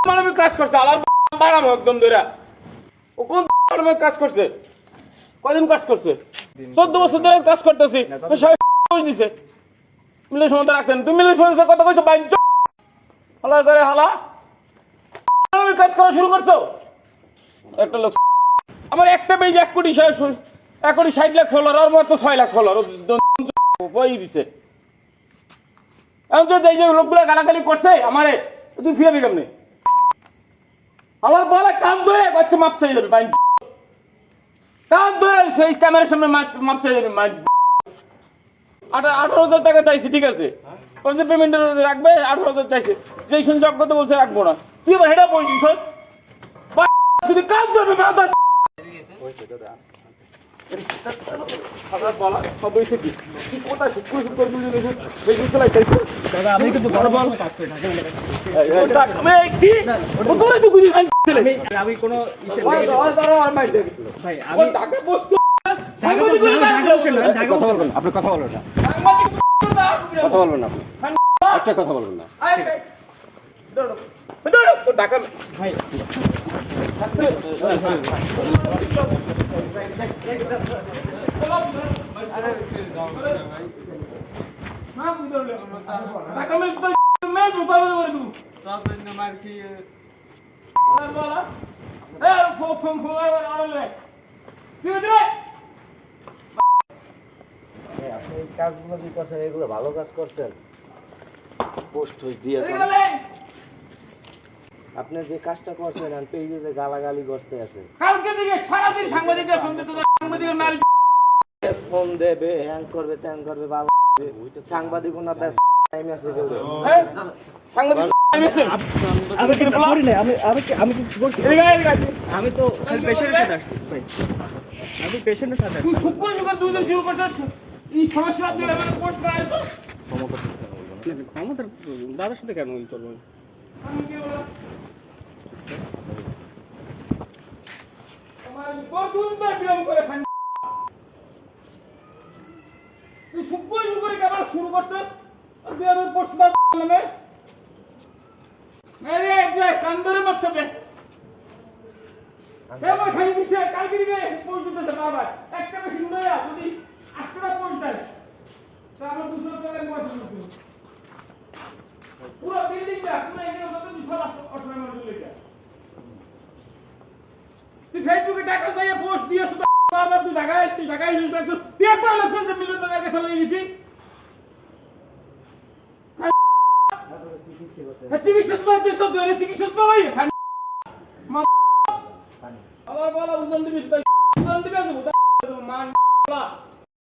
মানবিক কাজ করছে আমার বাড়াবো একদম ধরে। ও কোন মানবিক কাজ করছে? কয়দিন কাজ করছে? 14 বছর ধরে কাজ করতেছি। সবাই দিছে মিলে সময় রাখতেন। তুমি মিলে সময় কথা কইছো বাইন হালা করে হালা মানবিক কাজ করা শুরু করছো। একটা লোক আমার একটা পেজ 1 কোটি 60 লাখ ফলোয়ার আর মাত্র 6 লাখ ফলোয়ার বই দিছে। এখন তো এই যে লোকগুলো গালাগালি করছে আমারে তুই ফিরাবি কেমনে? আমার বলা কান ধরে আজকে মাপ চাই যাবে বাইন কান ধরে সেই ক্যামেরার সামনে মাপ চাই যাবে। 18,000 টাকা চাইছি, ঠিক আছে পেমেন্টের রাখবে। 18,000 চাইছে, যেই শুনছি অজ্ঞত বলছে রাখবো না। তুই এবার হেটা বলছিস শুধু কান ধরবে মাথা আমি কিন্তু বড় বড় কাজ করি আমি কোনো ভাই আপনি কথা বলবেন না, কথা বলবেন না, একটা কথা বলবেন না। টাকা ভাই আপনি এই কাজগুলো যে করছেন এগুলো ভালো কাজ করছেন। পোস্ট দিয়েছেন আপনি যে কাজটা করছেন আর পেজে যে গালাগালি করতে আছে কালকে থেকে সারাদিন সাংবাদিকরা ফোন দিতে সাংবাদিকের নারী ফোন দেবে হ্যাং করবে ত্যাং করবে ভালো সাংবাদিক না ব্যস্ত টাইম আছে সাংবাদিক আমি কিছু করি না আমি কিছু বলছি আমি তো পেশেন্টের সাথে আসছি ভাই আমি পেশেন্টের সাথে তুই শুক্র যুগের দুই দিন শুরু করছিস এই সমস্যা দিয়ে আমাকে পোস্ট করে আসো আমাদের দাদার সাথে কেন চলবো আমি কি বলা আমার কতদিন ধরে বিলম্ব করে খান তুই শুক্র যুগের কেন শুরু করছিস আর তুই আমার পোস্ট নামে মেরে যে কান্দরে মারছবে এবার খাই দিছে কালকে দিবে পোস্ট দিতে বাবা একটা বেশি নয়া যদি 8 টাকা পোস্ট দেয় তাহলে 200 টাকা পয়সা দিতে পুরো বিল্ডিংটা পুরো এখানে কত 280 টাকা চলে যায় তুই ফেসবুকে টাকা চাইয়ে পোস্ট দিয়েছ তো বাবা তুই টাকা আসছিস তুই একবার লক্ষ মিলিয়ন টাকা কাছে চলে গেছিস চিকিৎসা করতে সব ধরে চিকিৎসা ভাই আমার বলা উজন দিবি মান